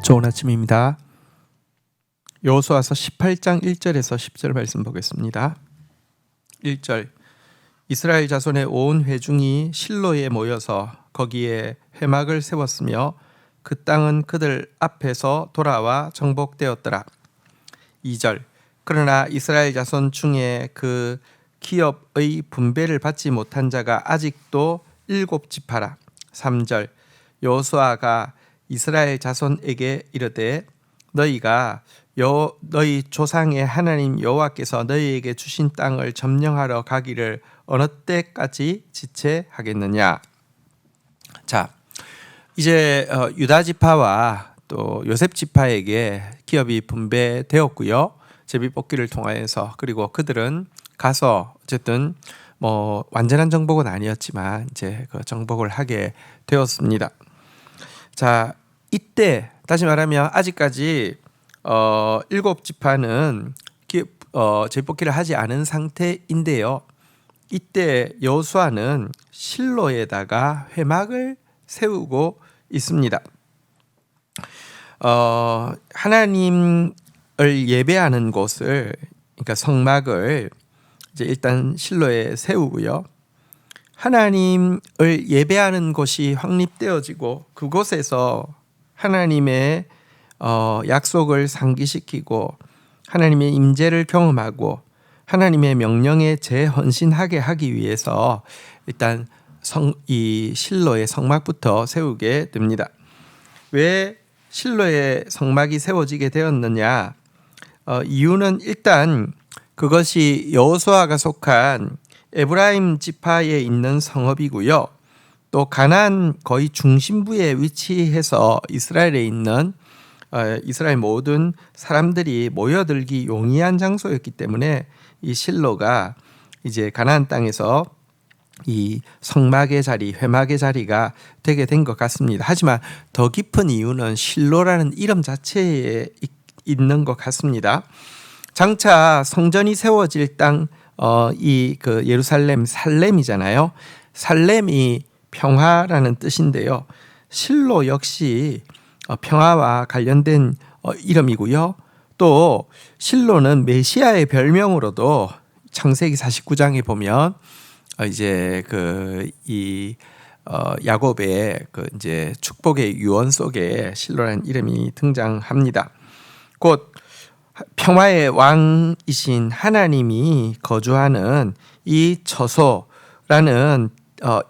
좋은 아침입니다. 여호수아서 18장 1절에서 10절 말씀 보겠습니다. 1절 이스라엘 자손의 온 회중이 실로에 모여서 거기에 회막을 세웠으며 그 땅은 그들 앞에서 돌아와 정복되었더라. 2절 그러나 이스라엘 자손 중에 그 기업의 분배를 받지 못한 자가 아직도 7지파라. 3절 여호수아가 이스라엘 자손에게 이르되 너희가 너희 조상의 하나님 여호와께서 너희에게 주신 땅을 점령하러 가기를 어느 때까지 지체하겠느냐. 자, 이제 유다 지파와 또 요셉 지파에게 기업이 분배되었고요. 제비뽑기를 통하여서. 그리고 그들은 가서 어쨌든 완전한 정복은 아니었지만 이제 그 정복을 하게 되었습니다. 자, 이때 다시 말하면 아직까지 7지파는 제비뽑기를 하지 않은 상태인데요. 이때 여호수아는 실로에다가 회막을 세우고 있습니다. 하나님을 예배하는 곳을, 그러니까 성막을 이제 일단 실로에 세우고요. 하나님을 예배하는 곳이 확립되어지고 그곳에서 하나님의 약속을 상기시키고 하나님의 임재를 경험하고 하나님의 명령에 재헌신하게 하기 위해서 일단 이 실로의 성막부터 세우게 됩니다. 왜 실로의 성막이 세워지게 되었느냐? 이유는 일단 그것이 여호수아가 속한 에브라임 지파에 있는 성읍이고요. 또 가나안 거의 중심부에 위치해서 이스라엘에 있는 이스라엘 모든 사람들이 모여들기 용이한 장소였기 때문에 이 실로가 이제 가나안 땅에서 이 성막의 자리, 회막의 자리가 되게 된 것 같습니다. 하지만 더 깊은 이유는 실로라는 이름 자체에 있는 것 같습니다. 장차 성전이 세워질 땅, 이 그 예루살렘 살렘이잖아요. 살렘이 평화라는 뜻인데요. 실로 역시 평화와 관련된 이름이고요. 또 실로는 메시아의 별명으로도 창세기 49장에 보면 이제 이 야곱의 그 이제 축복의 유언 속에 실로라는 이름이 등장합니다. 곧 평화의 왕이신 하나님이 거주하는 이 처소라는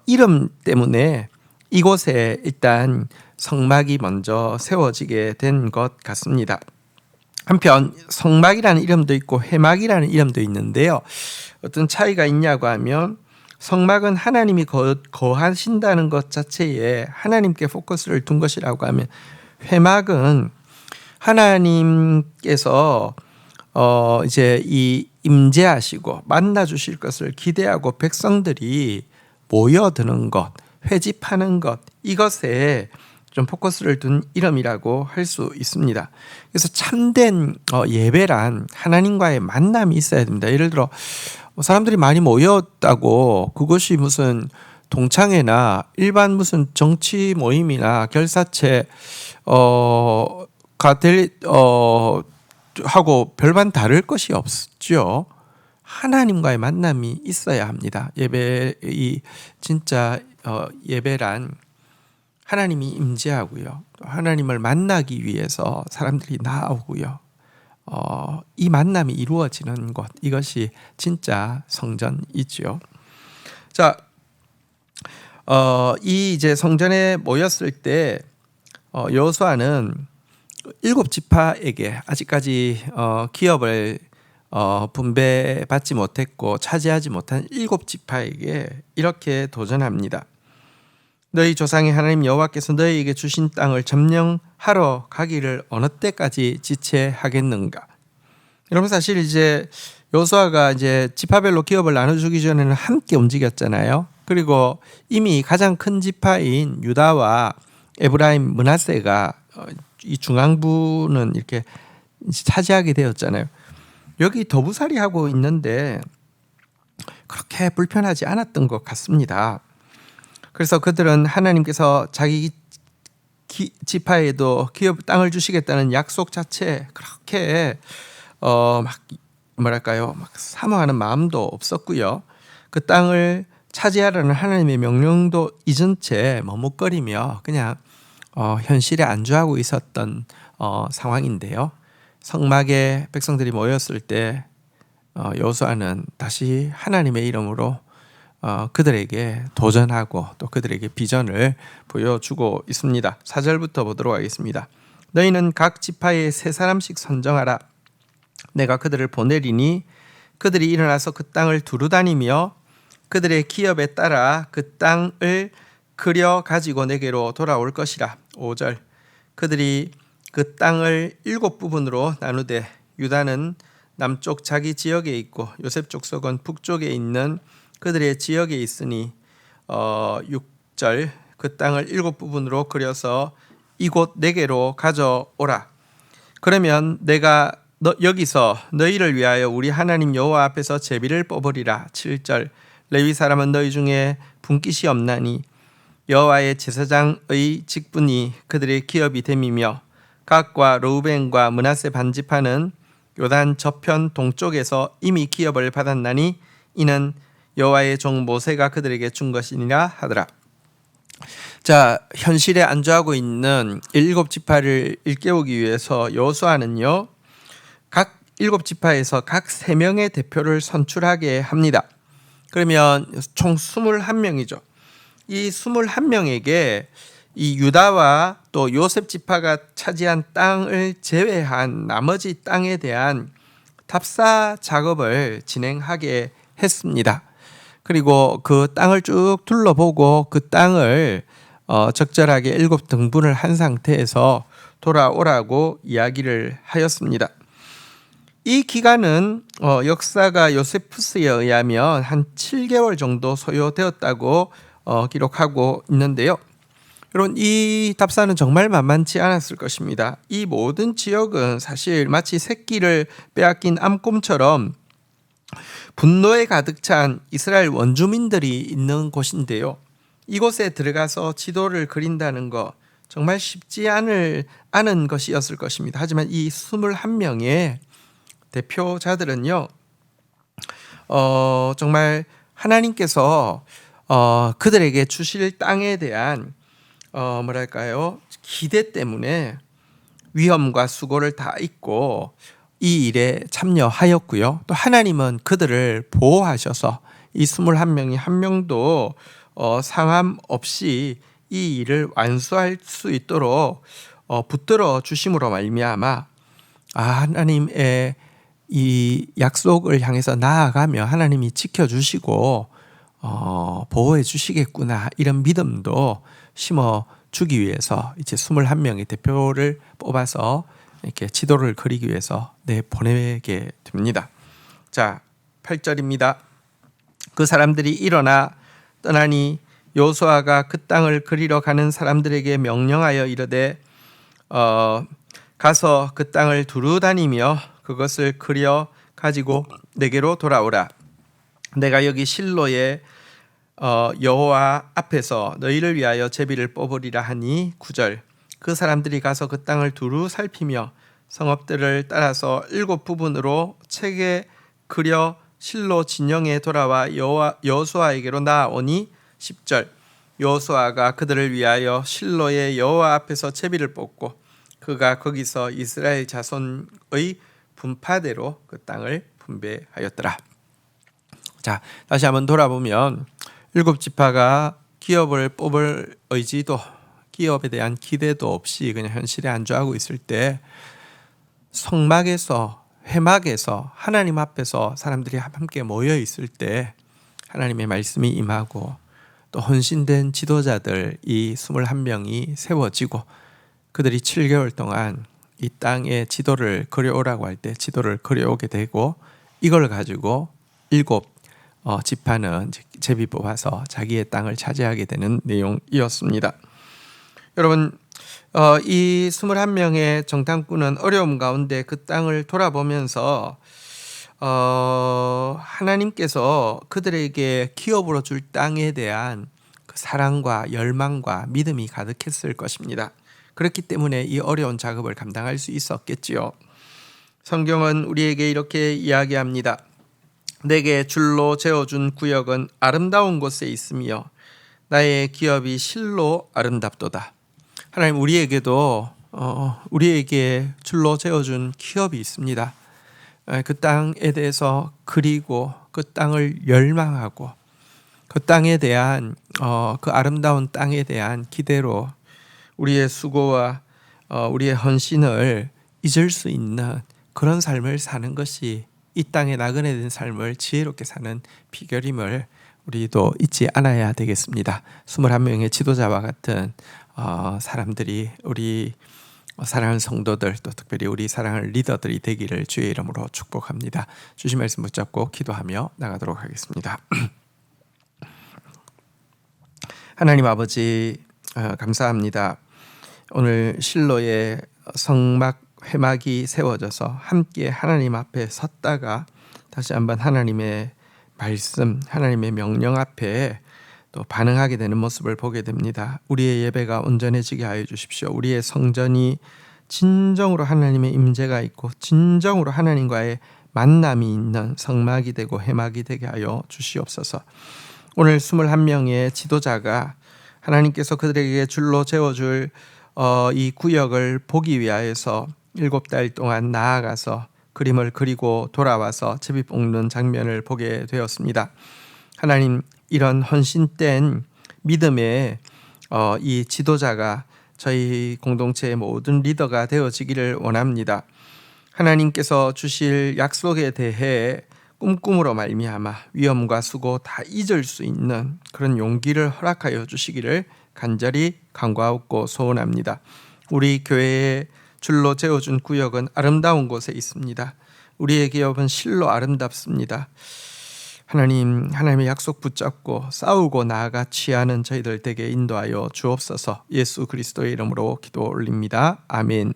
이름 때문에 이곳에 일단 성막이 먼저 세워지게 된 것 같습니다. 한편 성막이라는 이름도 있고 회막이라는 이름도 있는데요. 어떤 차이가 있냐고 하면 성막은 하나님이 거하신다는 것 자체에 하나님께 포커스를 둔 것이라고 하면 회막은 하나님께서 이제 이 임재하시고 만나 주실 것을 기대하고 백성들이 모여드는 것, 회집하는 것, 이것에 좀 포커스를 둔 이름이라고 할 수 있습니다. 그래서 참된 예배란 하나님과의 만남이 있어야 됩니다. 예를 들어 사람들이 많이 모였다고 그것이 무슨 동창회나 일반 무슨 정치 모임이나 결사체 하고 별반 다를 것이 없죠. 하나님과의 만남이 있어야 합니다. 이 진짜 예배란 하나님이 임재하고요. 하나님을 만나기 위해서 사람들이 나오고요. 이 만남이 이루어지는 것, 이것이 진짜 성전이지요. 자, 이 이제 성전에 모였을 때 여호수아는 7지파에게 아직까지 기업을 분배받지 못했고 차지하지 못한 7지파에게 이렇게 도전합니다. 너희 조상의 하나님 여호와께서 너희에게 주신 땅을 점령하러 가기를 어느 때까지 지체하겠는가? 여러분 사실 이제 여호수아가 이제 지파별로 기업을 나눠주기 전에는 함께 움직였잖아요. 그리고 이미 가장 큰 지파인 유다와 에브라임 므낫세가 이 중앙부는 이렇게 차지하게 되었잖아요. 여기 더부살이 하고 있는데 그렇게 불편하지 않았던 것 같습니다. 그래서 그들은 하나님께서 자기 지파에도 기업 땅을 주시겠다는 약속 자체 그렇게 막 뭐랄까요, 막 사모하는 마음도 없었고요. 그 땅을 차지하라는 하나님의 명령도 잊은 채 머뭇거리며 그냥 현실에 안주하고 있었던 상황인데요. 성막에 백성들이 모였을 때 여호수아는 다시 하나님의 이름으로 그들에게 도전하고 또 그들에게 비전을 보여주고 있습니다. 4절부터 보도록 하겠습니다. 너희는 각 지파에 세 사람씩 선정하라. 내가 그들을 보내리니 그들이 일어나서 그 땅을 두루다니며 그들의 기업에 따라 그 땅을 그려 가지고 내게로 돌아올 것이라. 5절 그들이 그 땅을 7부분으로 나누되 유다는 남쪽 자기 지역에 있고 요셉 족속은 북쪽에 있는 그들의 지역에 있으니 6절 그 땅을 7부분으로 그려서 이곳 내게로 가져오라. 그러면 내가 여기서 너희를 위하여 우리 하나님 여호와 앞에서 제비를 뽑으리라. 7절 레위 사람은 너희 중에 분깃이 없나니 여호와의 제사장의 직분이 그들의 기업이 됨이며 gad과 르우벤과 므낫세 반지파는 요단 저편 동쪽에서 이미 기업을 받았나니 이는 여호와의 종 모세가 그들에게 준 것이니라 하더라. 자, 현실에 안주하고 있는 7지파를 일깨우기 위해서 여호수아는요, 각 7지파에서 각 3명의 대표를 선출하게 합니다. 그러면 총 21명이죠. 이 21명에게 이 유다와 또 요셉 지파가 차지한 땅을 제외한 나머지 땅에 대한 답사 작업을 진행하게 했습니다. 그리고 그 땅을 쭉 둘러보고 그 땅을 적절하게 7등분을 한 상태에서 돌아오라고 이야기를 하였습니다. 이 기간은 역사가 요세푸스에 의하면 한 7개월 정도 소요되었다고 기록하고 있는데요. 여러분, 이 답사는 정말 만만치 않았을 것입니다. 이 모든 지역은 사실 마치 새끼를 빼앗긴 암곰처럼 분노에 가득 찬 이스라엘 원주민들이 있는 곳인데요. 이곳에 들어가서 지도를 그린다는 거 정말 쉽지 않은 것이었을 것입니다. 하지만 이 21명의 대표자들은요, 정말 하나님께서 그들에게 주실 땅에 대한 기대 때문에 위험과 수고를 다 잊고 이 일에 참여하였고요. 또 하나님은 그들을 보호하셔서 이 21명이 한 명도 상함 없이 이 일을 완수할 수 있도록 붙들어 주심으로 말미암아 하나님의 이 약속을 향해서 나아가며 하나님이 지켜주시고 보호해 주시겠구나, 이런 믿음도 심어주기 위해서 이제 21명의 대표를 뽑아서 이렇게 지도를 그리기 위해서 보내게 됩니다. 자, 8절입니다. 그 사람들이 일어나 떠나니 여호수아가 그 땅을 그리러 가는 사람들에게 명령하여 이르되 가서 그 땅을 두루 다니며 그것을 그려 가지고 내게로 돌아오라. 내가 여기 실로에 여호와 앞에서 너희를 위하여 제비를 뽑으리라 하니. 9절 그 사람들이 가서 그 땅을 두루 살피며 성읍들을 따라서 7부분으로 책에 그려 실로 진영에 돌아와 여호수아에게로 나아오니. 10절 여호수아가 그들을 위하여 실로의 여호와 앞에서 제비를 뽑고 그가 거기서 이스라엘 자손의 분파대로 그 땅을 분배하였더라. 자, 다시 한번 돌아보면 7지파가 기업을 뽑을 의지도, 기업에 대한 기대도 없이 그냥 현실에 안주하고 있을 때 성막에서, 회막에서 하나님 앞에서 사람들이 함께 모여 있을 때 하나님의 말씀이 임하고 또 헌신된 지도자들 이 21명이 세워지고 그들이 7개월 동안 이 땅의 지도를 그려오라고 할 때 지도를 그려오게 되고 이걸 가지고 7지파는 제비 뽑아서 자기의 땅을 차지하게 되는 내용이었습니다. 여러분, 이 21명의 정탐꾼은 어려움 가운데 그 땅을 돌아보면서 하나님께서 그들에게 기업으로 줄 땅에 대한 그 사랑과 열망과 믿음이 가득했을 것입니다. 그렇기 때문에 이 어려운 작업을 감당할 수 있었겠지요. 성경은 우리에게 이렇게 이야기합니다. 내게 줄로 재어준 구역은 아름다운 곳에 있으며 나의 기업이 실로 아름답도다. 하나님 우리에게도 우리에게 줄로 재어준 기업이 있습니다. 그 땅에 대해서 그리고 그 땅을 열망하고 그 땅에 대한 그 아름다운 땅에 대한 기대로 우리의 수고와 우리의 헌신을 잊을 수 있는 그런 삶을 사는 것이 이 땅에 나그네 된 삶을 지혜롭게 사는 비결임을 우리도 잊지 않아야 되겠습니다. 21명의 지도자와 같은 사람들이 우리 사랑하는 성도들 또 특별히 우리 사랑하는 리더들이 되기를 주의 이름으로 축복합니다. 주신 말씀 붙잡고 기도하며 나가도록 하겠습니다. 하나님 아버지 감사합니다. 오늘 실로의 성막 회막이 세워져서 함께 하나님 앞에 섰다가 다시 한번 하나님의 말씀, 하나님의 명령 앞에 또 반응하게 되는 모습을 보게 됩니다. 우리의 예배가 온전해지게 하여 주십시오. 우리의 성전이 진정으로 하나님의 임재가 있고 진정으로 하나님과의 만남이 있는 성막이 되고 회막이 되게 하여 주시옵소서. 오늘 21명의 지도자가 하나님께서 그들에게 줄로 재워줄 이 구역을 보기 위하여서 7달 동안 나아가서 그림을 그리고 돌아와서 제비 뽑는 장면을 보게 되었습니다. 하나님 이런 헌신된 믿음의 이 지도자가 저희 공동체의 모든 리더가 되어지기를 원합니다. 하나님께서 주실 약속에 대해 꿈꿈으로 말미암아 위험과 수고 다 잊을 수 있는 그런 용기를 허락하여 주시기를 간절히 간구하고 소원합니다. 우리 교회의 줄로 재어준 구역은 아름다운 곳에 있습니다. 우리의 기업은 실로 아름답습니다. 하나님의 약속 붙잡고 싸우고 나아가 취하는 저희들 되게 인도하여 주옵소서. 예수 그리스도의 이름으로 기도 올립니다. 아멘.